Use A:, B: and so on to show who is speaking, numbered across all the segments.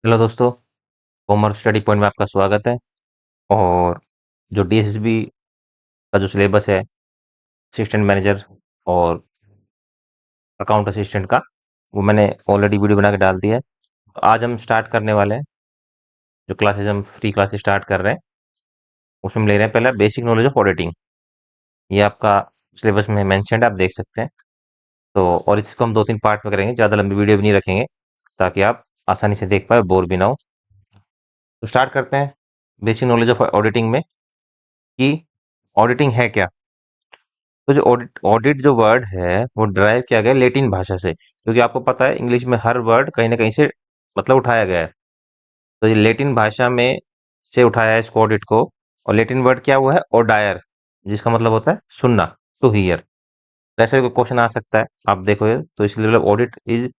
A: Hello दोस्तों, commerce study point में आपका स्वागत है। और जो डीएसएसबी का जो सिलेबस है, असिस्टेंट मैनेजर और अकाउंट असिस्टेंट का, वो मैंने ऑलरेडी वीडियो बना के डाल दिया है। तो आज हम स्टार्ट करने वाले हैं। जो क्लासेस हम फ्री क्लासेस स्टार्ट कर रहे हैं, उसमें हम ले रहे हैं पहला बेसिक नॉलेज ऑफ ऑडिटिंग। ये आपका सिलेबस में मेंशन्ड है, आप देख सकते हैं। तो और इसको हम 2-3 पार्ट में करेंगे, ज़्यादा लंबी वीडियो भी नहीं रखेंगे, ताकि आप आसानी से देख पाए, बोर भी ना हो। तो स्टार्ट करते हैं बेसिक नॉलेज ऑफ ऑडिटिंग में कि ऑडिटिंग है क्या। तो जो ऑडिट ऑडिट जो वर्ड है वो ड्राइव किया गया लेटिन भाषा से, क्योंकि आपको पता है इंग्लिश में हर वर्ड कहीं ना कहीं से मतलब उठाया गया है। तो ये लेटिन भाषा में से उठाया है इसको, ऑडिट को। और लेटिन वर्ड क्या हुआ है, ओडायर, जिसका मतलब होता है सुनना, टू हियर। वैसे कोई क्वेश्चन आ सकता है, आप देखो ये, तो इसलिए मतलब audit is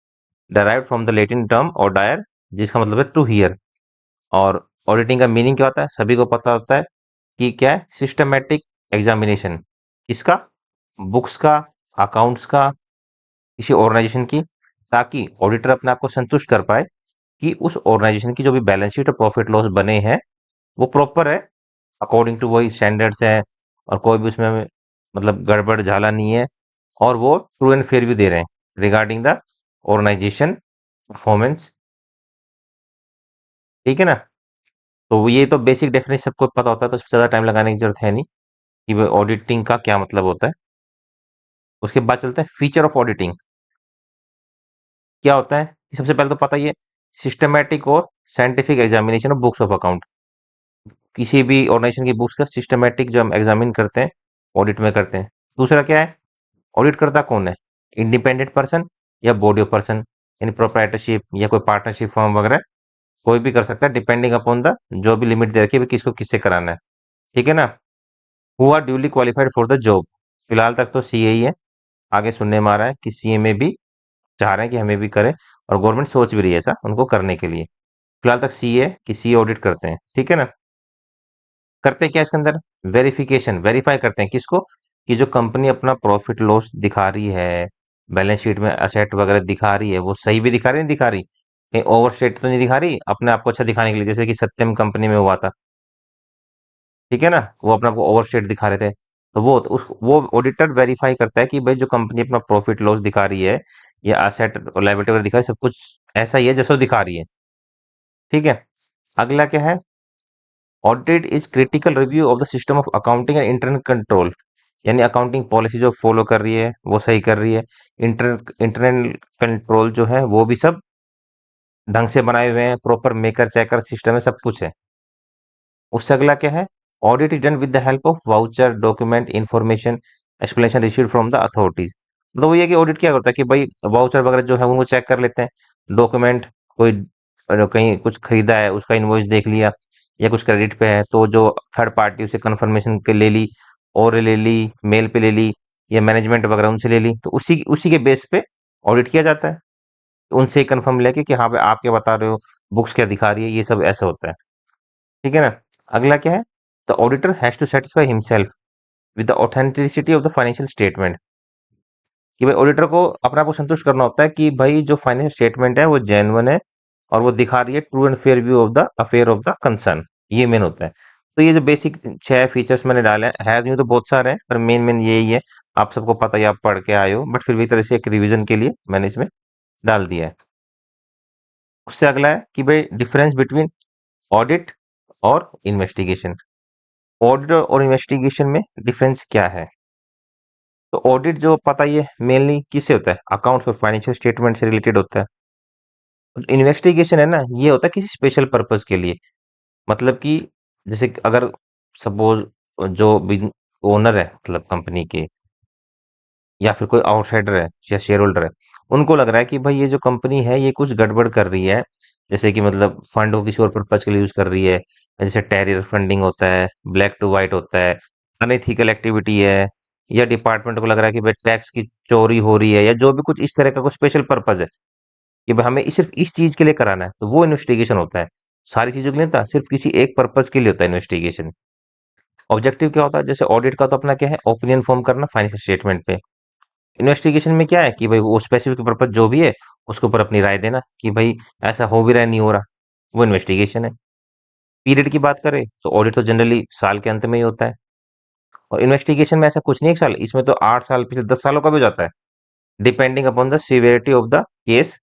A: derived from the Latin term O'Dwyer, जिसका मतलब है टू हियर। और ऑडिटिंग का मीनिंग क्या होता है, सभी को पता होता है कि क्या है, सिस्टमेटिक एग्जामिनेशन। किसका? बुक्स का, अकाउंट्स का, किसी ऑर्गेनाइजेशन की, ताकि ऑडिटर अपने आप को संतुष्ट कर पाए कि उस ऑर्गेनाइजेशन की जो भी बैलेंस शीट और प्रॉफिट लॉस बने हैं वो प्रॉपर है, अकॉर्डिंग टू वही स्टैंडर्ड्स है, और कोई भी उसमें मतलब गड़बड़ झाला नहीं है, और वो ट्रू एंड फेयर भी दे रहे हैं रिगार्डिंग द ऑर्गेनाइजेशन परफॉर्मेंस। ठीक है ना? तो ये तो बेसिक डेफिनेशन सबको पता होता है, तो उसमें ज़्यादा टाइम लगाने की जरूरत है नहीं कि वो ऑडिटिंग का क्या मतलब होता है। उसके बाद चलते हैं फीचर ऑफ ऑडिटिंग। क्या होता है कि सबसे पहले तो पता ही है, सिस्टमैटिक और scientific examination of books of account. किसी भी ऑर्गेनाइजेशन की बुक्स का सिस्टमैटिक जो हम एग्जामिन करते हैं, ऑडिट में करते हैं। दूसरा क्या है, ऑडिट करता कौन है, इंडिपेंडेंट पर्सन या बॉडी ऑफ पर्सन, यानी प्रोप्राइटरशिप या कोई पार्टनरशिप फर्म वगैरह, कोई भी कर सकता है, डिपेंडिंग अपॉन द जो भी लिमिट दे रखी है किसको किससे कराना है। ठीक है ना? Who are duly qualified for the job. फिलहाल तक तो सीए ही है, आगे सुनने में आ रहा है कि सीए में भी चाह रहे हैं कि हमें भी करें, और गवर्नमेंट सोच भी रही है ऐसा उनको करने के लिए। फिलहाल तक सीए कि सीए ऑडिट करते हैं। ठीक है ना? करते क्या इसके अंदर, वेरिफिकेशन, वेरीफाई करते हैं किसको, कि जो कंपनी अपना प्रॉफिट लॉस दिखा रही है, बैलेंस शीट में असेट वगैरह दिखा रही है, वो सही भी दिखा रही, नहीं दिखा रही, कहीं ओवरस्टेट तो नहीं दिखा रही अपने आप को अच्छा दिखाने के लिए, जैसे कि सत्यम कंपनी में हुआ था। ठीक है ना? वो अपने आप को ओवरस्टेट दिखा रहे थे, तो वो ऑडिटर वेरीफाई करता है कि भाई जो कंपनी अपना प्रॉफिट लॉस दिखा रही है या असेट और लायबिलिटी वगैरह दिखा रही है, सब कुछ ऐसा ही है जैसा वो दिखा रही है। ठीक है? अगला क्या है, audit is critical review of the system of accounting and internal control, यानी अकाउंटिंग पॉलिसी जो फॉलो कर रही है वो सही कर रही है, इंटरनल कंट्रोल जो है वो भी सब ढंग से बनाए हुए हैं, प्रॉपर मेकर चेकर सिस्टम है, सब कुछ है। उससे अगला क्या है, audit is done with the help of voucher document information explanation received from the authorities. मतलब वो ये कि ऑडिट क्या करता है कि भाई वाउचर वगैरह जो है उनको चेक कर लेते हैं, डॉक्यूमेंट, कोई कहीं कुछ खरीदा है उसका इनवॉइस देख लिया, या कुछ क्रेडिट पे है तो जो थर्ड पार्टी उसे कंफर्मेशन के ले ली, और ले ली, मेल पे ले ली, या मैनेजमेंट वगैरह उनसे ले ली, तो उसी उसी के बेस पे ऑडिट किया जाता है। उनसे ही कंफर्म लेके कि हाँ भाई आप क्या बता रहे हो, बुक्स क्या दिखा रही है, ये सब ऐसा होता है। ठीक है ना? अगला क्या है, the auditor has to satisfy himself with the authenticity of the financial statement, कि भाई ऑडिटर को अपने आप को संतुष्ट करना होता है कि भाई जो फाइनेंशियल स्टेटमेंट है वो जेन्युइन है, और वो दिखा रही है true and fair view of the affair of the concern. ये मेन होता है। तो ये जो बेसिक 6 फीचर्स मैंने डाले हैं, है यूं तो बहुत सारे हैं पर मेन मेन यही है। आप सबको पता ही, आप पढ़ के आए हो, बट फिर भी तरह से एक रिवीजन के लिए मैंने इसमें डाल दिया है। उससे अगला है कि भाई डिफरेंस बिटवीन ऑडिट और इन्वेस्टिगेशन। ऑडिट और इन्वेस्टिगेशन में डिफरेंस क्या है? तो ऑडिट जो पता ही है मेनली किससे होता है, अकाउंट्स और फाइनेंशियल स्टेटमेंट से रिलेटेड होता है। इन्वेस्टिगेशन है ना, ये होता है किसी स्पेशल पर्पस के लिए। मतलब कि जैसे कि अगर सपोज जो ओनर है मतलब कंपनी के, या फिर कोई आउटसाइडर है या शेयर होल्डर है, उनको लग रहा है कि भाई ये जो कंपनी है ये कुछ गड़बड़ कर रही है, जैसे कि मतलब फंड को किसी और पर्पज के लिए यूज कर रही है, जैसे टेरियर फंडिंग होता है, ब्लैक टू वाइट होता है, अनएथिकल एक्टिविटी है, या डिपार्टमेंट को लग रहा है कि भाई टैक्स की चोरी हो रही है, या जो भी कुछ इस तरह का कोई स्पेशल पर्पज है कि भाई हमें सिर्फ इस चीज के लिए कराना है, तो वो इन्वेस्टिगेशन होता है। सारी चीजों के लिए नहीं होता, सिर्फ किसी एक पर्पज के लिए होता है इन्वेस्टिगेशन। ऑब्जेक्टिव क्या होता है, जैसे ऑडिट का तो अपना क्या है, ओपिनियन फॉर्म करना फाइनेंशियल स्टेटमेंट पे। इन्वेस्टिगेशन में क्या है कि भाई वो स्पेसिफिक पर्पज जो भी है उसके ऊपर अपनी राय देना कि भाई ऐसा हो भी रहा है, नहीं हो रहा। वो इन्वेस्टिगेशन है। पीरियड की बात करें तो ऑडिट तो जनरली साल के अंत में ही होता है, और इन्वेस्टिगेशन में ऐसा कुछ नहीं 1 साल, इसमें तो 8 साल, पिछले 10 सालों का भी हो जाता है, depending upon the severity of the case,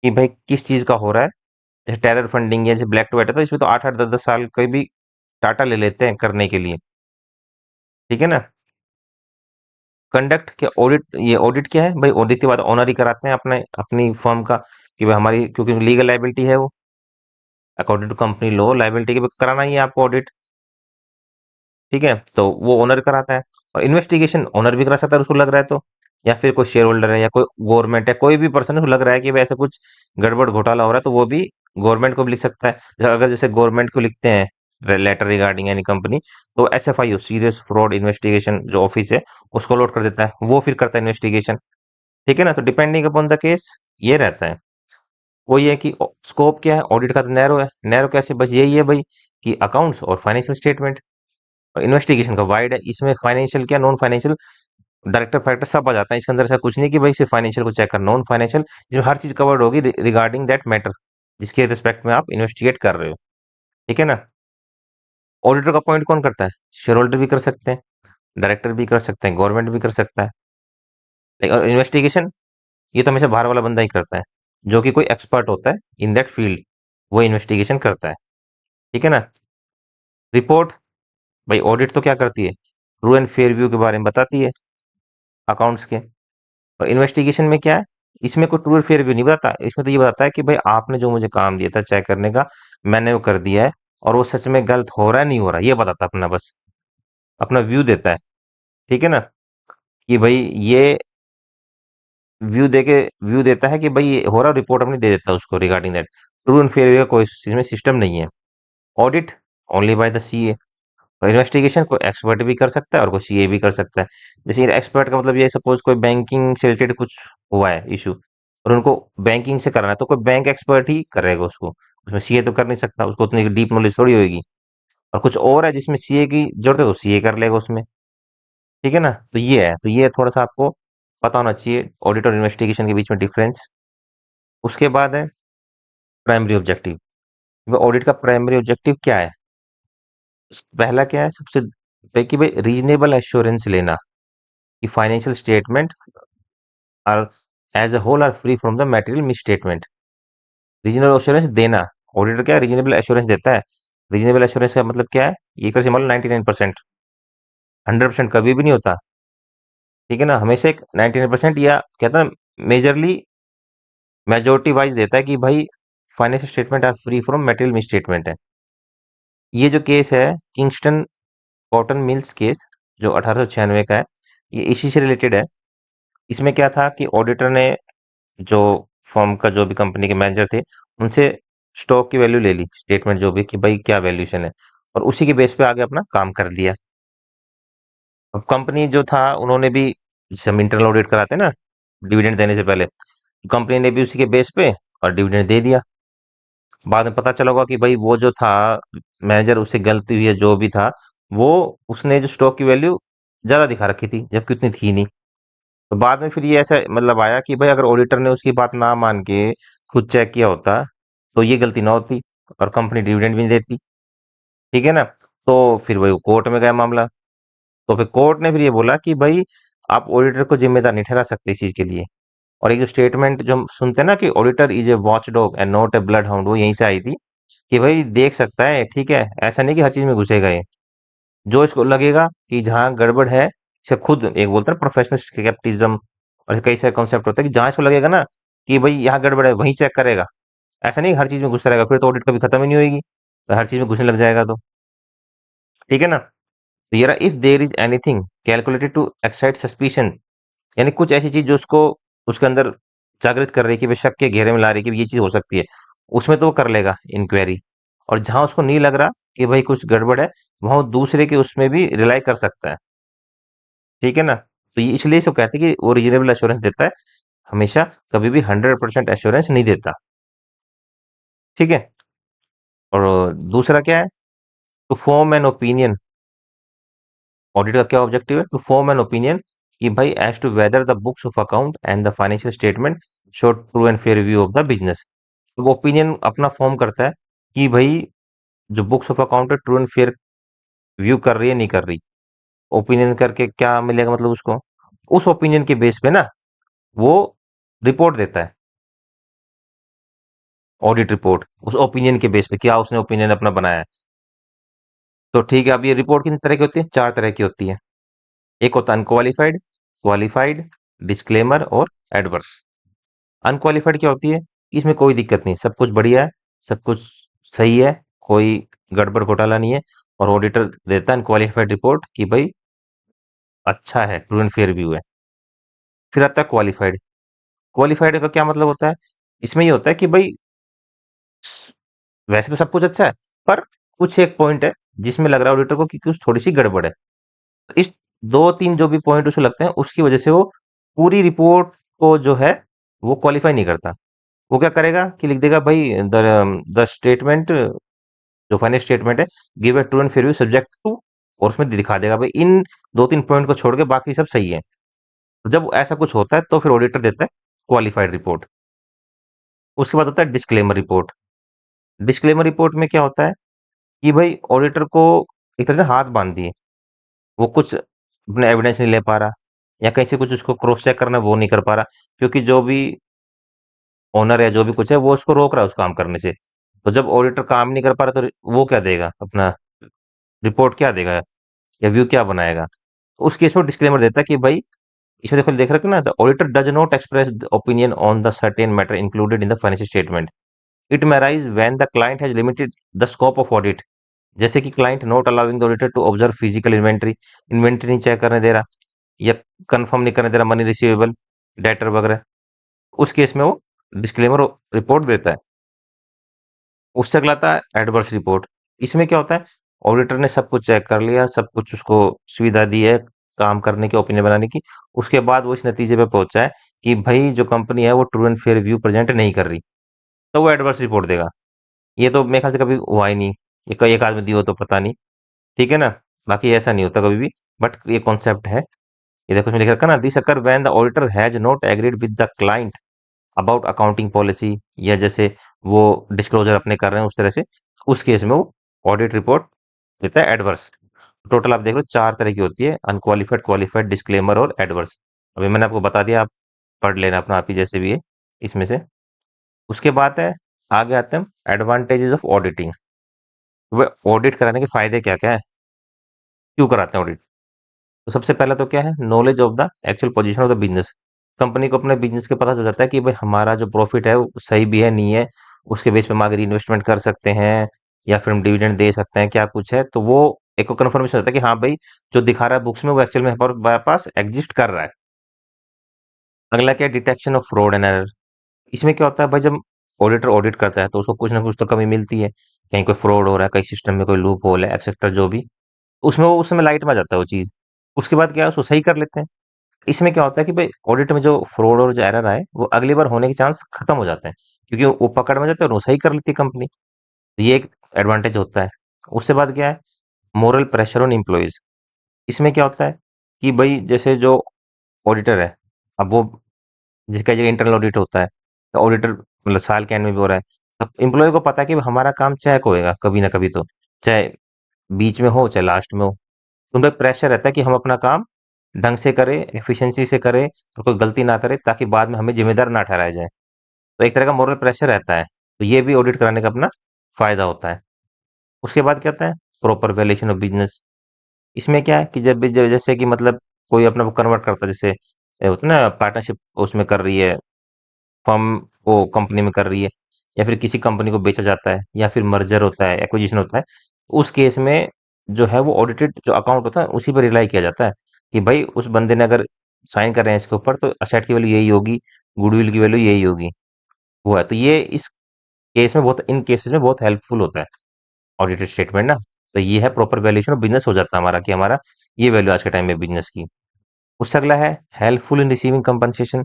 A: कि भाई किस चीज का हो रहा है। जैसे टेरर फंडिंग या जैसे ब्लैक टू व्हाइट है, तो इसमें तो 8 8 10 10 साल का भी टाटा ले लेते हैं करने के लिए। ठीक है ना। कंडक्ट क्या ऑडिट, ये ऑडिट क्या है भाई, ऑडिट के बाद ऑनर ही कराते हैं अपने अपनी फर्म का, कि भाई हमारी क्योंकि लीगल लाइबिलिटी है वो, according to company law liability के कराना ही है आपको ऑडिट। ठीक है, तो वो ओनर कराता है। और इन्वेस्टिगेशन ओनर भी करा सकता है उसको लग रहा है तो, या फिर कोई शेयर होल्डर है या कोई गवर्नमेंट है, कोई भी पर्सन उसको लग रहा है कि भाई ऐसा कुछ गड़बड़ घोटाला हो रहा है, तो वो भी गवर्नमेंट को भी लिख सकता है। अगर जैसे गवर्नमेंट को लिखते हैं लेटर रिगार्डिंग एनी कंपनी, तो SFIO, सीरियस फ्रॉड इन्वेस्टिगेशन जो ऑफिस है, उसको लोड कर देता है, वो फिर करता है इन्वेस्टिगेशन। ठीक है ना, तो डिपेंडिंग अपॉन द केस ये रहता है। वो ये है कि स्कोप क्या है ऑडिट का, तो नैरो है। नैरो कैसे, बस यही है भाई कि अकाउंट्स और फाइनेंशियल स्टेटमेंट। और इन्वेस्टिगेशन का वाइड है, इसमें फाइनेंशियल क्या नॉन फाइनेंशियल, डायरेक्टर फैक्टर सब आ जाता है इसके अंदर। ऐसा कुछ नहीं कि भाई सिर्फ फाइनेंशियल को चेक कर, नॉन फाइनेंशियल जो हर चीज कवर्ड होगी रिगार्डिंग दैट मैटर जिसके रिस्पेक्ट में आप इन्वेस्टिगेट कर रहे हो। ठीक है ना। ऑडिटर का अपॉइंट कौन करता है, शेयर होल्डर भी कर सकते हैं, डायरेक्टर भी कर सकते हैं, गवर्नमेंट भी कर सकता है। और इन्वेस्टिगेशन ये तो हमेशा बाहर वाला बंदा ही करता है, जो कि कोई एक्सपर्ट होता है इन दैट फील्ड, वो इन्वेस्टिगेशन करता है। ठीक है ना। रिपोर्ट, भाई ऑडिट तो क्या करती है, ट्रू एंड फेयर व्यू के बारे में बताती है अकाउंट्स के। और इन्वेस्टिगेशन में क्या है, इसमें कोई ट्रू और फेयर व्यू नहीं बताता, इसमें तो ये बताता है कि भाई आपने जो मुझे काम दिया था चेक करने का, मैंने वो कर दिया है, और वो सच में गलत हो रहा है नहीं हो रहा, ये बताता है अपना, बस अपना व्यू देता है। ठीक है ना, कि भाई ये व्यू दे के व्यू देता है कि भाई ये हो रहा है, रिपोर्ट अपनी दे देता है उसको regarding that. True and fair view का कोई इस चीज में सिस्टम नहीं है। Audit only by the CA। और इन्वेस्टिगेशन कोई एक्सपर्ट भी कर सकता है और कोई CA भी कर सकता है। जैसे एक्सपर्ट का मतलब ये, सपोज कोई बैंकिंग से रिलेटेड कुछ हुआ है इशू, और उनको बैंकिंग से करना है, तो कोई बैंक एक्सपर्ट ही करेगा उसको, उसमें CA तो कर नहीं सकता, उसको उतनी डीप नॉलेज थोड़ी होगी। और कुछ और है जिसमें CA की जरूरत है, तो CA कर लेगा उसमें। ठीक है ना, तो ये है, तो ये थोड़ा सा आपको पता होना चाहिए ऑडिट और इन्वेस्टिगेशन के बीच में डिफरेंस। उसके बाद है प्राइमरी ऑब्जेक्टिव। ऑडिट का प्राइमरी ऑब्जेक्टिव क्या है, पहला क्या है सबसे, कि भाई रीजनेबल एश्योरेंस लेना कि financial statement are as a whole are free from the material misstatement. Reasonable assurance देना, ऑडिटर क्या रीजनेबल एश्योरेंस देता है। रीजनेबल एश्योरेंस का मतलब क्या है, ये तरह से मान लो 99%, 100% कभी भी नहीं होता। ठीक है ना, हमेशा एक 99% या कहता है मेजरली मेजोरिटी वाइज देता है कि भाई financial statement are free from material misstatement है। ये जो केस है किंगस्टन कॉटन मिल्स केस, जो 1896 का है, ये इसी से रिलेटेड है। इसमें क्या था कि ऑडिटर ने जो फर्म का जो भी कंपनी के मैनेजर थे, उनसे स्टॉक की वैल्यू ले ली, स्टेटमेंट जो भी कि भाई क्या वैल्यूशन है, और उसी के बेस पे आगे अपना काम कर दिया। अब कंपनी जो था उन्होंने भी, जैसे हम इंटरनल ऑडिट कराते हैं ना डिविडेंड देने से पहले, कंपनी ने भी उसी के बेस पे और डिविडेंड दे दिया। बाद में पता चला होगा कि भाई वो जो था मैनेजर, उससे गलती हुई है जो भी था, वो उसने जो स्टॉक की वैल्यू ज्यादा दिखा रखी थी जबकि उतनी थी नहीं। तो बाद में फिर ये ऐसा मतलब आया कि भाई अगर ऑडिटर ने उसकी बात ना मान के खुद चेक किया होता, तो ये गलती ना होती और कंपनी डिविडेंड भी नहीं देती। ठीक है ना। तो फिर वही कोर्ट में गया मामला, तो फिर कोर्ट ने फिर ये बोला कि भाई आप ऑडिटर को जिम्मेदार नहीं ठहरा सकते इस चीज के लिए। और एक जो स्टेटमेंट जो हम सुनते हैं ना कि auditor is a watch dog and not a blood hound, वो यहीं से आई थी, कि भाई देख सकता है, ठीक है, ऐसा नहीं कि हर चीज में घुसेगा ये। जो इसको लगेगा कि जहाँ गड़बड़ है, इसे खुद एक बोलते हैं प्रोफेशनल स्केप्टिज्म, और ऐसे कई सारे कॉन्सेप्ट होते हैं कि जहाँ इसको लगेगा ना कि भाई यहाँ गड़बड़ है, वहीं चेक करेगा। ऐसा नहीं कि हर चीज में घुसता रहेगा, फिर तो ऑडिट कभी खत्म ही नहीं होगी, तो हर चीज में घुसने लग जाएगा तो। ठीक है ना। तो ये रहा if there is anything calculated to excite suspicion, यानी कुछ ऐसी चीज जो उसको उसके अंदर जागृत कर रही है कि भाई शक के घेरे में ला रही है कि ये चीज हो सकती है, उसमें तो वो कर लेगा इंक्वायरी। और जहां उसको नहीं लग रहा कि भाई कुछ गड़बड़ है, वहां वो दूसरे के उसमें भी रिलाई कर सकता है। ठीक है ना, तो ये इसलिए इसको कहते हैं कि वो रीजनेबल एश्योरेंस देता है, हमेशा कभी भी 100% एश्योरेंस नहीं देता। ठीक है। और दूसरा क्या है, to form an opinion. Audit का क्या ऑब्जेक्टिव है, टू फॉर्म एन ओपिनियन कि भाई as to whether the books of account and the financial statement show true and fair view of the business. तो वो ओपिनियन अपना फॉर्म करता है कि भाई जो बुक्स ऑफ अकाउंट है ट्रू एंड फेयर व्यू कर रही है नहीं कर रही। ओपिनियन करके क्या मिलेगा मतलब उसको, उस ओपिनियन के बेस पे ना वो रिपोर्ट देता है, ऑडिट रिपोर्ट उस ओपिनियन के बेस पे क्या उसने ओपिनियन अपना बनाया है। तो ठीक है, अब ये रिपोर्ट कितनी तरह की होती है, चार तरह की होती है। एक होता है अनक्वालिफाइड, क्वालिफाइड, डिस्क्लेमर और एडवर्स। अनक्वालिफाइड क्या होती है, इसमें कोई दिक्कत नहीं, सब कुछ बढ़िया है, सब कुछ सही है, कोई गड़बड़ घोटाला नहीं है, और ऑडिटर देता है अनक्वालिफाइड रिपोर्ट कि भाई अच्छा है, ट्रू एंड फेयर व्यू है। फिर आता है क्वालिफाइड। क्वालिफाइड का क्या मतलब होता है, इसमें ये होता है कि भाई वैसे तो सब कुछ अच्छा है, पर कुछ एक पॉइंट है जिसमें लग रहा है ऑडिटर को कि कुछ थोड़ी सी गड़बड़ है। तो इस दो तीन जो भी पॉइंट उसे लगते हैं उसकी वजह से वो पूरी रिपोर्ट को जो है वो क्वालिफाई नहीं करता। वो क्या करेगा कि लिख देगा भाई द स्टेटमेंट, जो फाइनेंस स्टेटमेंट है, give a true and fair view subject to, और उसमें दिखा देगा भाई इन दो तीन पॉइंट को छोड़ के बाकी सब सही है। तो जब ऐसा कुछ होता है तो फिर ऑडिटर देता है क्वालिफाइड रिपोर्ट। उसके बाद होता है डिस्क्लेमर रिपोर्ट। डिस्क्लेमर रिपोर्ट में क्या होता है कि भाई ऑडिटर को एक तरह से हाथ बांध दिए, वो कुछ अपने एविडेंस नहीं ले पा रहा, या कहीं से कुछ उसको क्रॉस चेक करना वो नहीं कर पा रहा, क्योंकि जो भी ओनर है जो भी कुछ है वो उसको रोक रहा है उस काम करने से। तो जब ऑडिटर काम नहीं कर पा रहा तो वो क्या देगा, अपना रिपोर्ट क्या देगा या व्यू क्या बनाएगा। तो उस केस में डिस्क्लेमर देता है कि भाई इसमें देखो देख रखे ना, the auditor does not express opinion on the certain matter included in the financial statement. It may arise when the client has limited the scope of audit। जैसे कि client not allowing the auditor to observe physical inventory, inventory नहीं check करने दे रहा, या confirm नहीं करने दे रहा मनी रिसीवेबल, डेटर वगैरह, उस केस में वो डिस्क्लेमर रिपोर्ट देता है। उससे अगला आता है एडवर्स रिपोर्ट। इसमें क्या होता है, ऑडिटर ने सब कुछ चेक कर लिया, सब कुछ उसको सुविधा दी है काम करने की, ओपिनियन बनाने की, उसके बाद वो इस नतीजे पे पहुंचा है कि भाई जो कंपनी है वो true and fair view present नहीं कर रही, तो वो एडवर्स रिपोर्ट देगा। ये तो मेरे ख्याल से कभी हुआ ही नहीं, ये कई एक आदमी दी हो तो पता नहीं, ठीक है ना, बाकी ऐसा नहीं होता कभी भी, बट ये कॉन्सेप्ट है। ये देखो इसमें लिख रखा ना, this occur when the auditor has not agreed with the client about accounting policy, या जैसे वो डिस्क्लोजर अपने कर रहे हैं उस तरह से, उस केस में वो ऑडिट रिपोर्ट देता है एडवर्स। टोटल आप देख लो चार तरह की होती है, अनक्वालिफाइड, क्वालिफाइड, डिस्क्लेमर और एडवर्स। अभी मैंने आपको बता दिया, आप पढ़ लेना अपना आप ही जैसे भी है इसमें से। उसके बाद है, आगे आते हैं एडवांटेजेस ऑफ ऑडिटिंग। वह ऑडिट कराने के फायदे क्या क्या है, क्यों कराते हैं ऑडिट। तो सबसे पहला तो क्या है, knowledge of the actual position of the business. Company को अपने बिजनेस के पता चल जाता है कि भाई हमारा जो प्रॉफिट है वो सही भी है नहीं है, उसके बेस पे हम आगे इन्वेस्टमेंट कर सकते हैं, या फिर हम डिविडेंड दे सकते हैं, क्या कुछ है, तो वो एक कंफर्मेशन होता है कि हाँ भाई जो दिखा रहा है बुक्स में वो एक्चुअल में हमारे पास एग्जिस्ट कर रहा है। अगला क्या है, detection of fraud and error. इसमें क्या होता है भाई, जब ऑडिटर ऑडिट करता है तो उसको कुछ ना कुछ तो कमी मिलती है, कहीं कोई फ्रॉड हो रहा है, कहीं सिस्टम में कोई लूप होल है एक्सेट्रा जो भी, उसमें वो उस समय लाइट में आ जाता है वो चीज़। उसके बाद क्या है, उसको सही कर लेते हैं। इसमें क्या होता है कि भाई ऑडिट में जो फ्रॉड और जो एरर आए वो अगली बार होने के चांस खत्म हो जाते हैं, क्योंकि वो पकड़ में जाते हैं और वो सही कर लेती है कंपनी। तो ये एक एडवांटेज होता है। उससे बाद क्या है, मोरल प्रेशर ऑन एम्प्लॉइज। इसमें क्या होता है कि भाई जैसे जो ऑडिटर है, अब वो जिसका जो इंटरनल ऑडिट होता है, तो ऑडिटर मतलब साल के एंड में भी हो रहा है, अब एम्प्लॉय को पता है कि हमारा काम चेक होएगा कभी ना कभी, तो चाहे बीच में हो चाहे लास्ट में हो, तो उन पर प्रेशर रहता है कि हम अपना काम ढंग से करें, एफिशिएंसी से करें, और कोई गलती ना करे, ताकि बाद में हमें जिम्मेदार ना ठहराया जाए। तो एक तरह का मोरल प्रेशर रहता है, तो ये भी ऑडिट कराने का अपना फायदा होता है। उसके बाद क्या होता है, प्रॉपर वैल्यूएशन ऑफ बिजनेस। इसमें क्या है कि जब भी जैसे कि मतलब कोई अपना वो कन्वर्ट करता है, जैसे होता है ना पार्टनरशिप उसमें कर रही है, फर्म को कंपनी में कर रही है, या फिर किसी कंपनी को बेचा जाता है, या फिर मर्जर होता है, एक्विजिशन होता है, उस केस में जो है वो ऑडिटेड जो अकाउंट होता है उसी पर रिलाई किया जाता है कि भाई उस बंदे ने अगर साइन कर रहे हैं इसके ऊपर तो असेट की वैल्यू यही होगी, गुडविल की वैल्यू यही होगी, वो है। तो ये इस केस में बहुत, इन केसेस में बहुत हेल्पफुल होता है ऑडिटेड स्टेटमेंट ना। तो ये है प्रॉपर वैल्यूएशन ऑफ बिजनेस हो जाता है हमारा, कि हमारा ये वैल्यू आज के टाइम में बिजनेस की। उससे अगला है हेल्पफुल इन रिसीविंग कंपनसेशन।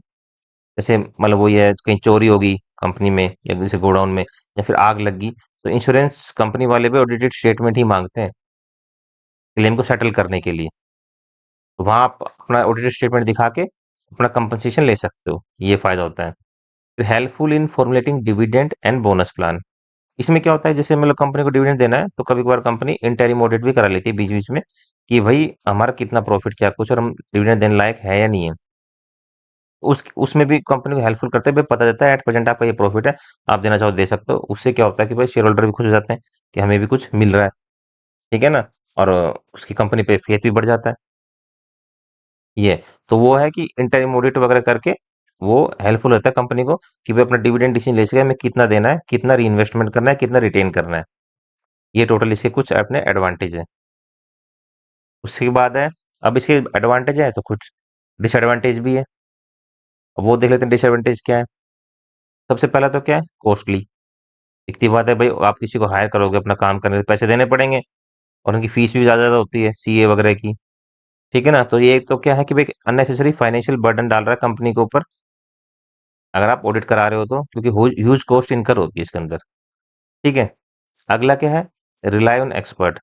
A: जैसे मतलब वो ये है कहीं चोरी होगी कंपनी में, या जैसे गोडाउन में, या फिर आग लग गई, तो इंश्योरेंस कंपनी वाले भी ऑडिटेड स्टेटमेंट ही मांगते हैं क्लेम को सेटल करने के लिए। तो वहां आप अपना ऑडिटेड स्टेटमेंट दिखा के अपना कंपनसेशन ले सकते हो, ये फायदा होता है। फिर helpful in formulating dividend and bonus plan. इसमें क्या होता है, जैसे मतलब कंपनी को डिविडेंड देना है तो कभी कभार कंपनी इंटरिम ऑडिट भी करा लेती है बीच बीच में, कि भाई हमारा कितना प्रॉफिट क्या कुछ और हम डिविडेंड देने लायक है या नहीं है। उसमें भी कंपनी को हेल्पफुल करते हैं, भाई पता चलता है एट प्रेजेंट आपका ये प्रॉफिट है, आप देना चाहो दे सकते हो। उससे क्या होता है कि भाई शेयर होल्डर भी खुश हो जाते हैं कि हमें भी कुछ मिल रहा है, ठीक है ना। और उसकी कंपनी पे फेथ भी बढ़ जाता है। ये तो वो है कि इंटरिम ऑडिट वगैरह करके वो हेल्पफुल होता है कंपनी को, कि भाई अपना डिविडेंड डिसीजन ले सके, हमें कितना देना है, कितना री इन्वेस्टमेंट करना है, कितना रिटेन करना है। ये टोटल इसके कुछ अपने एडवांटेज है। उसके बाद है, अब इसके एडवांटेज है तो कुछ डिसएडवांटेज भी है। अब वो देख लेते हैं डिसएडवांटेज क्या है। सबसे पहला तो क्या है, कॉस्टली। दिखती बात है भाई, आप किसी को हायर करोगे अपना काम करने के पैसे देने पड़ेंगे, और उनकी फीस भी ज़्यादा ज़्यादा होती है सीए वगैरह की, ठीक है ना। तो ये तो क्या है कि भाई अननेसेसरी फाइनेंशियल बर्डन डाल रहा है कंपनी के ऊपर, अगर आप ऑडिट करा रहे हो तो, क्योंकि ह्यूज कॉस्ट इनकर होती है इसके अंदर, ठीक है। अगला क्या है, रिलाई ऑन एक्सपर्ट।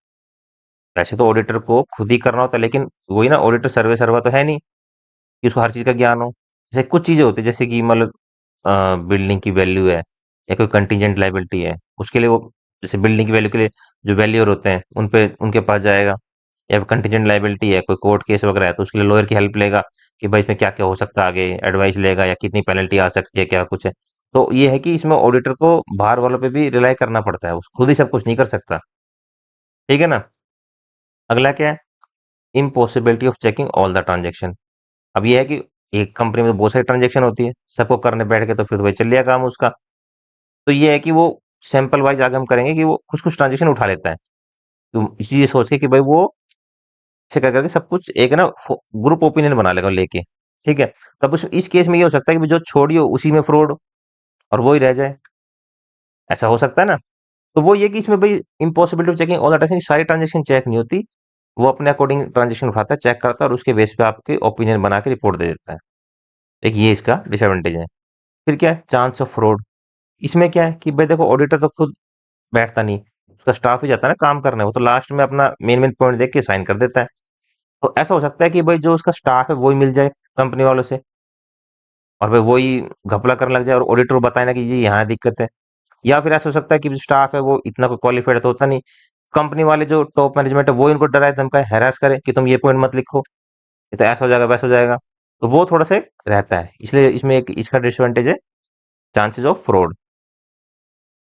A: वैसे तो ऑडिटर को खुद ही करना होता है, लेकिन वही ना, ऑडिटर सर्वे सर्वा तो है नहीं कि उसको हर चीज़ का ज्ञान हो। जैसे कुछ चीज़ें होती है, जैसे कि मतलब बिल्डिंग की वैल्यू है या कोई कंटीजेंट लाइबिलिटी है, उसके लिए वो, जैसे बिल्डिंग की वैल्यू के लिए जो वैल्यूअर होते हैं उन पे उनके पास जाएगा, या कंटीजेंट लाइबिलिटी है, कोई कोर्ट केस वगैरह है तो उसके लिए लॉयर की हेल्प लेगा कि भाई इसमें क्या क्या हो सकता है, आगे एडवाइस लेगा या कितनी पेनल्टी आ सकती है, क्या कुछ है। तो ये है कि इसमें ऑडिटर को बाहर वालों पे भी रिलाई करना पड़ता है, वो खुद ही सब कुछ नहीं कर सकता, ठीक है ना। अगला क्या है, impossibility of checking all the transaction. अब ये है कि एक कंपनी में तो बहुत सारी ट्रांजेक्शन होती है, सबको करने बैठ के तो फिर तो भाई चल लिया काम उसका। तो ये है कि वो सैंपल वाइज आगे हम करेंगे कि वो कुछ कुछ ट्रांजेक्शन उठा लेता है, तो ये सोच के कि भाई वो ऐसे कर करके सब कुछ एक ना ग्रुप ओपिनियन बना लेगा लेके, ठीक है। तब उस इस केस में ये हो सकता है कि जो छोड़ियो उसी में फ्रॉड और वो ही रह जाए, ऐसा हो सकता है ना। तो वो ये कि इसमें भाई impossibility of checking all the transaction, सारी ट्रांजेक्शन चेक नहीं होती, वो अपने अकॉर्डिंग ट्रांजेक्शन उठाता है, चेक करता है और उसके बेस पे आपके ओपिनियन बना के रिपोर्ट दे देता है। एक ये इसका डिसएडवांटेज है। फिर क्या है, चांस ऑफ फ्रॉड। इसमें क्या है कि भाई देखो, ऑडिटर तो खुद बैठता नहीं, उसका स्टाफ ही जाता है ना काम करने, वो तो लास्ट में अपना मेन मेन पॉइंट देख के साइन कर देता है। तो ऐसा हो सकता है कि भाई जो उसका स्टाफ है वही मिल जाए कंपनी वालों से, और भाई वही घपला करने लग जाए और ऑडिटर को बताए ना कि जी यहाँ दिक्कत है। या फिर ऐसा हो सकता है कि जो स्टाफ है वो इतना कोई क्वालिफाइड तो होता नहीं, कंपनी वाले जो टॉप मैनेजमेंट है वो इनको डराए धमकाए हैरास करे कि तुम ये पॉइंट मत लिखो, ये तो ऐसा हो जाएगा वैसा हो जाएगा। तो वो थोड़ा सा रहता है, इसलिए इसमें एक इसका डिसएडवांटेज है, चांसेस ऑफ फ्रॉड।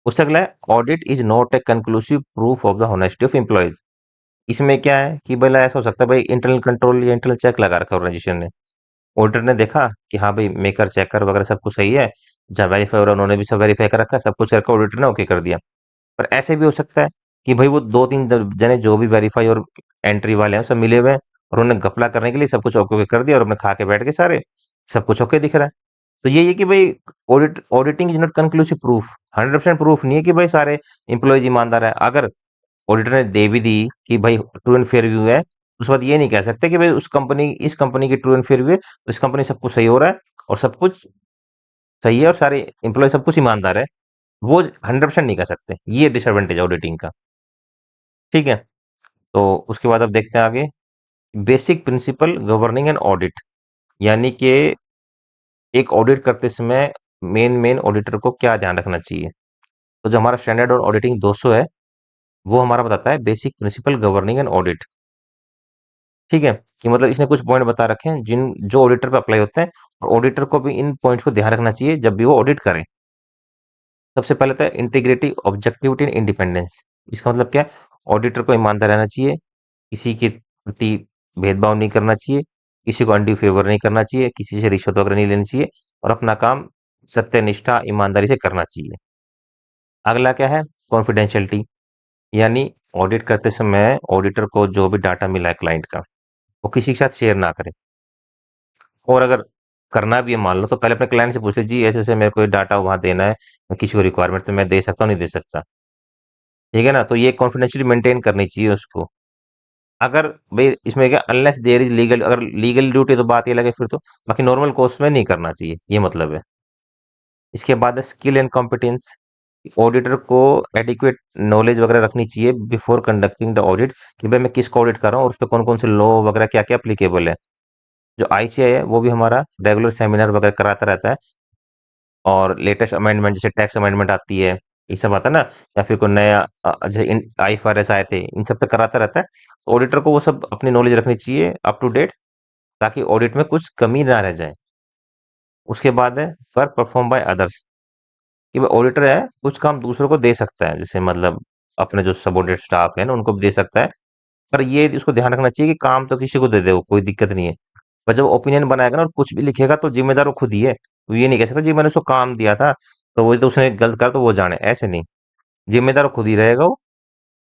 A: उससे अगला है, audit is not a conclusive proof of the honesty of employees. इसमें क्या है कि भला ऐसा हो सकता है भाई इंटरनल कंट्रोल या इंटरनल चेक लगा रखा है ऑर्गेनाइजेशन ने, ऑडिटर ने देखा कि हाँ भाई मेकर चेकर वगैरह सब कुछ सही है, जहाँ वेरीफाई हो रहा है उन्होंने भी सब वेरीफाई कर रखा है, सब कुछ करके ऑडिटर ने ओके कर दिया। पर ऐसे भी हो सकता है कि भाई वो दो तीन जने जो भी वेरीफाई और एंट्री वाले हैं सब मिले हुए हैं, और उन्होंने घपला करने के लिए सब कुछ ओके ओके कर दिया और अपने खा के बैठ गए सारे, सब कुछ ओके दिख रहा है। तो यही है कि भाई auditing is not conclusive proof, 100% proof नहीं है कि भाई सारे इंप्लॉयज ईमानदार है। अगर ऑडिटर ने दे भी दी कि भाई ट्रू एंड फेयर व्यू है, उस बाद ये नहीं कह सकते कि भाई उस कंपनी इस कंपनी की ट्रू एंड फेयर व्यू है, तो इस कंपनी सब कुछ सही हो रहा है और सब कुछ सही है और सारे इंप्लॉय सब कुछ ईमानदार है, वो 100% नहीं कह सकते। ये डिसएडवांटेज है ऑडिटिंग का, ठीक है। तो उसके बाद अब देखते हैं आगे, basic principle governing and audit. यानी कि एक ऑडिट करते समय मेन मेन ऑडिटर को क्या ध्यान रखना चाहिए। तो जो हमारा स्टैंडर्ड और ऑडिटिंग 200 है, वो हमारा बताता है basic principle governing and audit, ठीक है। कि मतलब इसने कुछ पॉइंट बता रखे हैं जिन जो ऑडिटर पे अप्लाई होते हैं, और ऑडिटर को भी इन पॉइंट्स को ध्यान रखना चाहिए जब भी वो ऑडिट करे। सबसे पहले तो इंटीग्रिटी, ऑब्जेक्टिविटी एंड इंडिपेंडेंस। इसका मतलब क्या है, ऑडिटर को ईमानदार रहना चाहिए, किसी के प्रति भेदभाव नहीं करना चाहिए, किसी को अनड्यू फेवर नहीं करना चाहिए, किसी से रिश्वत वगैरह नहीं लेनी चाहिए, और अपना काम सत्यनिष्ठा ईमानदारी से करना चाहिए। अगला क्या है, कॉन्फिडेंशियलिटी। यानी ऑडिट करते समय ऑडिटर को जो भी डाटा मिला है क्लाइंट का, वो किसी के साथ शेयर ना करे। और अगर करना भी है मान लो, तो पहले अपने क्लाइंट से पूछ ले, जी ऐसे ऐसे मेरे को ये डाटा वहाँ देना है, किसी को रिक्वायरमेंट तो मैं दे सकता हूँ नहीं दे सकता, ठीक है ना। तो ये कॉन्फिडेंशियली मेंटेन करनी चाहिए उसको। अगर भाई इसमें क्या, अनलेस देयर इज लीगल, अगर लीगल ड्यूटी तो बात ये लगे फिर तो, बाकी नॉर्मल कोर्स में नहीं करना चाहिए, ये मतलब है। इसके बाद है स्किल एंड कॉम्पिटेंस। ऑडिटर को एडिक्वेट नॉलेज वगैरह रखनी चाहिए बिफोर कंडक्टिंग द ऑडिट, कि भाई मैं किसको ऑडिट कर रहा हूँ और उस पर कौन कौन से लॉ वगैरह क्या क्या अप्लीकेबल है। जो आईसीआई है वो भी हमारा रेगुलर सेमिनार वगैरह कराता रहता है, और लेटेस्ट अमेंडमेंट जैसे टैक्स अमेंडमेंट आती है, ये सब आता है ना, या फिर कोई नया जैसे IFRS आए थे, इन सब पे कराता रहता है, तो ऑडिटर को वो सब अपनी नॉलेज रखनी चाहिए अप टू डेट, ताकि ऑडिट में कुछ कमी ना रह जाए। उसके बाद है वर्क परफॉर्म बाय अदर्स, कि वो ऑडिटर है कुछ काम दूसरों को दे सकता है, जैसे मतलब अपने जो सबऑर्डिनेट स्टाफ है ना उनको भी दे सकता है, पर ये उसको ध्यान रखना चाहिए कि काम तो किसी को दे दे, वो कोई दिक्कत नहीं है। पर जब ओपिनियन बनाएगा ना और कुछ भी लिखेगा तो जिम्मेदार वो खुद ही है, वो ये नहीं कह सकता जी मैंने उसको काम दिया था तो वो तो उसने गलत करा तो वो जाने, ऐसे नहीं। जिम्मेदार वो खुद ही रहेगा, वो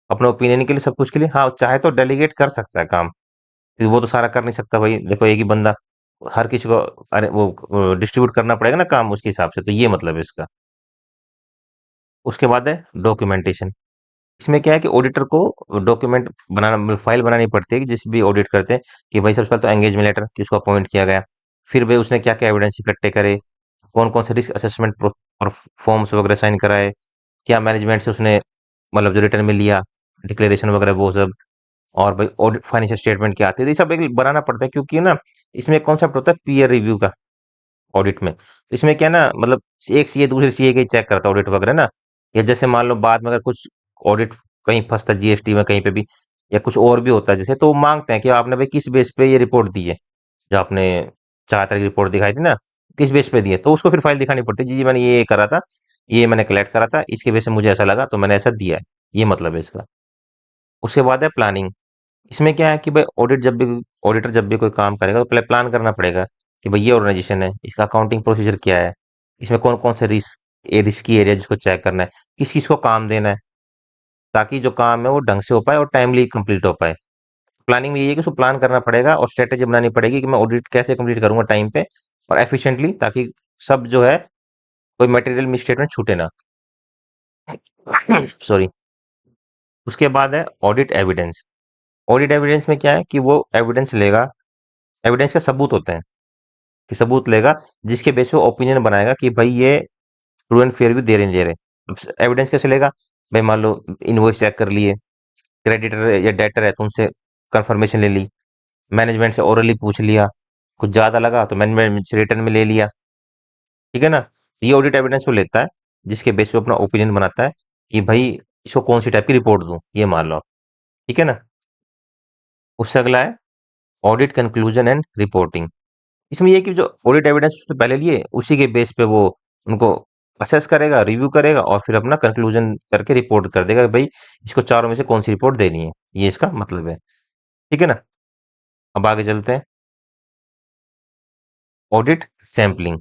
A: अपने ओपिनियन के लिए सब कुछ के लिए, हाँ चाहे तो डेलीगेट कर सकता है काम, क्योंकि वो तो सारा कर नहीं सकता भाई, देखो एक ही बंदा हर किसी को, अरे वो डिस्ट्रीब्यूट करना पड़ेगा ना काम उसके हिसाब से, तो ये मतलब है इसका। उसके बाद है डॉक्यूमेंटेशन। इसमें क्या है कि ऑडिटर को डॉक्यूमेंट बनाना, फाइल बनानी पड़ती है कि जिस भी ऑडिट करते हैं, कि भाई सबसे पहले तो एंगेजमेंट लेटर किसको अपॉइंट किया गया, फिर भाई उसने क्या क्या एविडेंस इकट्ठे करे, कौन कौन से रिस्क असेसमेंट और फॉर्म्स वगैरह साइन कराए, क्या मैनेजमेंट से उसने मतलब जो रिटर्न में लिया, डिक्लेरेशन वगैरह वो सब, और भाई ऑडिट फाइनेंशियल स्टेटमेंट क्या आती है, तो ये सब एक बनाना पड़ता है, क्योंकि ना इसमें कॉन्सेप्ट होता है पीयर रिव्यू का ऑडिट में। तो इसमें क्या है ना, मतलब एक सीए दूसरे सीए के चेक करता है ऑडिट वगैरह ना, या जैसे मान लो बाद में अगर कुछ ऑडिट कहीं फंसता है जीएसटी में कहीं पे भी, या कुछ और भी होता है जैसे, तो वो मांगते हैं कि आपने भाई किस बेस पे ये रिपोर्ट दी है, जो आपने 4 तरह की रिपोर्ट दिखाई थी ना, किस बेस पे दी है, तो उसको फिर फाइल दिखानी पड़ती है, जी जी मैंने ये करा था, ये मैंने कलेक्ट करा था, इसके बेस पे मुझे ऐसा लगा तो मैंने ऐसा दिया है, ये मतलब है इसका। उसके बाद है प्लानिंग। इसमें क्या है कि भाई ऑडिटर जब भी कोई काम करेगा तो पहले प्लान करना पड़ेगा कि भाई ये ऑर्गेनाइजेशन है, इसका अकाउंटिंग प्रोसीजर क्या है, इसमें कौन कौन से रिस्की एरिया जिसको चेक करना है, किस किस को काम देना है, ताकि जो काम है वो ढंग से हो पाए और टाइमली कंप्लीट हो पाए। प्लानिंग में ये है कि उसको प्लान करना पड़ेगा और स्ट्रेटेजी बनानी पड़ेगी कि मैं ऑडिट कैसे कंप्लीट करूंगा टाइम पे और एफिशिएंटली, ताकि सब जो है कोई मटेरियल मिसस्टेटमेंट छूटे ना। सॉरी। उसके बाद है ऑडिट एविडेंस। ऑडिट एविडेंस में क्या है कि वो एविडेंस लेगा, एविडेंस का सबूत होते हैं, कि सबूत लेगा जिसके बेस पे ओपिनियन बनाएगा कि भाई ये ट्रू एंड फेयर व्यू दे रहे नहीं दे रहे। अब एविडेंस कैसे लेगा, भाई मान लो इनवॉइस चेक कर लिए, क्रेडिटर या डेटर है तो उनसे कंफर्मेशन ले ली, मैनेजमेंट से ओरली पूछ लिया, कुछ ज्यादा लगा तो मैनेजमेंट से रिटर्न में ले लिया, ठीक है ना। ये ऑडिट एविडेंस वो लेता है जिसके बेस पे अपना ओपिनियन बनाता है कि भाई इसको कौन सी टाइप की रिपोर्ट दूं, ये मान लो आप, ठीक है ना। उससे अगला है ऑडिट कंक्लूजन एंड रिपोर्टिंग। इसमें ये है कि जो ऑडिट एविडेंस उसने पहले लिए उसी के बेस पे वो उनको असेस करेगा, रिव्यू करेगा और फिर अपना कंक्लूजन करके रिपोर्ट कर देगा कि भाई इसको चारों में से कौन सी रिपोर्ट देनी है, ये इसका मतलब है, ठीक है ना। अब आगे चलते हैं। Audit sampling.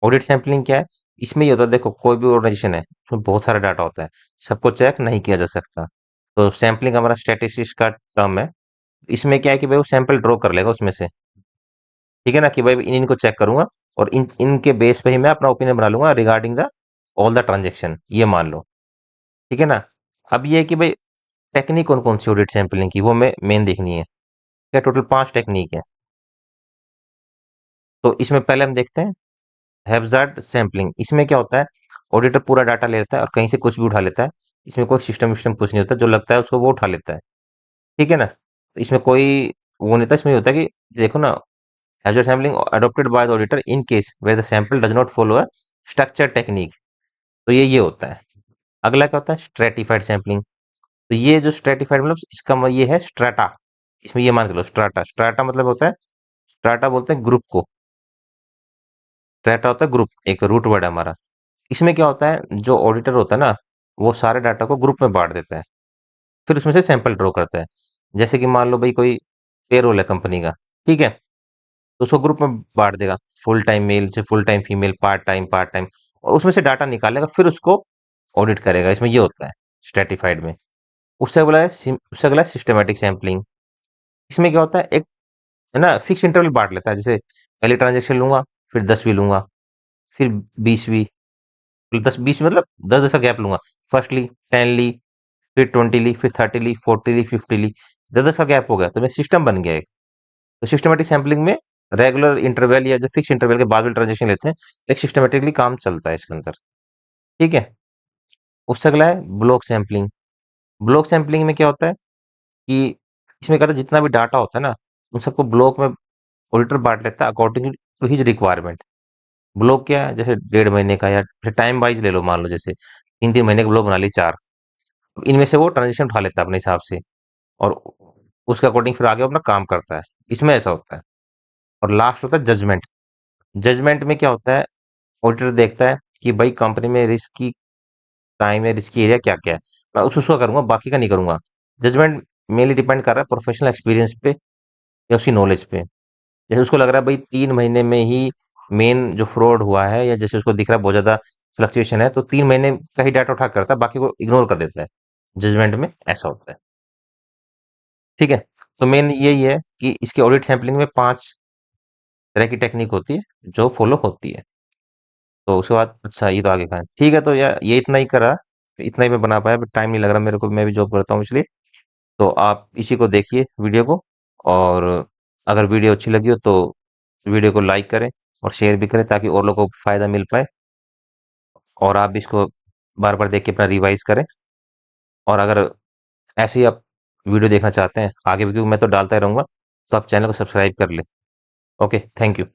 A: ऑडिट सैंपलिंग क्या है, इसमें ये होता है, देखो कोई भी ऑर्गेनाइजेशन है उसमें बहुत सारा डाटा होता है, सबको चेक नहीं किया जा सकता, तो सैंपलिंग हमारा स्टैटिस्टिक्स का टर्म है। इसमें क्या है कि भाई वो सैंपल ड्रॉ कर लेगा उसमें से, ठीक है ना, कि भाई इन इनको चेक करूंगा और इनके बेस पे ही मैं अपना ओपिनियन बना लूंगा regarding the all the transaction, ये मान लो, ठीक है ना। अब ये है कि भाई टेक्निक कौन कौन सी ऑडिट सैंपलिंग की वो मैं मेन देखनी है, क्या टोटल 5 टेक्निक है। तो इसमें पहले हम देखते हैं हैब्जार्ड सैंपलिंग। इसमें क्या होता है, ऑडिटर पूरा डाटा ले लेता है और कहीं से कुछ भी उठा लेता है, इसमें कोई सिस्टम विस्टम कुछ नहीं होता, जो लगता है उसको वो उठा लेता है, ठीक है ना। तो इसमें कोई वो नहीं था, इसमें ये होता है कि देखो ना, haphazard sampling adopted by the auditor in case where the sample does not follow a structure technique, तो ये होता है। अगला क्या होता है, स्ट्रेटिफाइड सैंपलिंग। तो ये जो स्ट्रेटिफाइड मतलब इसका ये है स्ट्राटा, इसमें ये मान के लो स्ट्राटा, स्ट्राटा मतलब होता है, स्ट्राटा बोलते हैं ग्रुप को, स्ट्राटा होता है ग्रुप, एक रूट वर्ड है हमारा। इसमें क्या होता है, जो ऑडिटर होता है ना वो सारे डाटा को ग्रुप में बांट देता है, फिर उसमें से सैंपल ड्रॉ करता है। जैसे कि मान लो भाई कोई पेरोल है कंपनी का, ठीक है, तो उसको ग्रुप में बांट देगा, फुल टाइम मेल से full time female, part time, और उसमें से डाटा निकालेगा फिर उसको ऑडिट करेगा, इसमें ये होता है स्ट्रेटिफाइड में। उससे अगला है सिस्टमेटिक सैंपलिंग। इसमें क्या होता है, एक है ना फिक्स इंटरवल बांट लेता है, जैसे पहले ट्रांजेक्शन लूंगा, फिर 10वीं लूंगा, फिर 20वीं, फिर 10-20 मतलब 10-10 का गैप लूंगा, फर्स्ट ली, 10 ली, फिर 20 ली, फिर 30 ली, 40 ली, 50 ली, 10-10 का गैप हो गया तो मेरा सिस्टम बन गया एक। तो सिस्टमेटिक सैंपलिंग में रेगुलर इंटरवल या जो फिक्स इंटरवल के बाद में ट्रांजेक्शन लेते हैं, एक सिस्टमेटिकली काम चलता है इसके अंदर, ठीक है। उससे अगला है ब्लॉक सैंपलिंग। ब्लॉक सैंपलिंग में क्या होता है कि इसमें क्या होता है, जितना भी डाटा होता है ना उन सबको ब्लॉक में ऑडिटर बांट लेता है according to his requirement. Block क्या है, जैसे 1.5 महीने का या टाइम वाइज ले लो, मान लो जैसे 3-3 महीने के ब्लॉग बना लिए 4। इनमें से वो ट्रांज़ैक्शन उठा लेता है अपने हिसाब से और उसके अकॉर्डिंग फिर आगे वो अपना काम करता है। इसमें ऐसा होता है। और लास्ट होता है जजमेंट। जजमेंट में क्या होता है, ऑडिटर देखता है कि भाई कंपनी में रिस्क की टाइम है, रिस्की एरिया क्या-क्या है। मैं उसका करूँगा, बाकी का नहीं करूँगा। जजमेंट मेनली डिपेंड कर रहा है प्रोफेशनल एक्सपीरियंस पे या उसकी नॉलेज पे। जैसे उसको लग रहा है भाई 3 महीने में ही मेन जो फ्रॉड हुआ है या जैसे उसको दिख रहा है बहुत ज़्यादा फ्लक्चुएशन है, तो 3 महीने का ही डाटा उठा के करता है, बाकी को इग्नोर कर देता है। जजमेंट में ऐसा होता है। ठीक है? तो मेन यही है कि इसकी ऑडिट सैंपलिंग में 5 तरह की टेक्निक होती है, जो फॉलो होती है। तो उसके बाद अच्छा ये तो आगे का है। ठीक है, तो यार ये इतना ही करा, इतना ही मैं बना पाया, बट टाइम नहीं लग रहा मेरे को, मैं भी जॉब करता हूँ इसलिए। तो आप इसी को देखिए वीडियो को, और अगर वीडियो अच्छी लगी हो तो वीडियो को लाइक करें और शेयर भी करें ताकि और लोगों को फ़ायदा मिल पाए, और आप भी इसको बार-बार देख के अपना रिवाइज़ करें। और अगर ऐसे ही आप वीडियो देखना चाहते हैं आगे भी, क्योंकि मैं तो डालता ही रहूँगा, तो आप चैनल को सब्सक्राइब कर लें। Okay, thank you.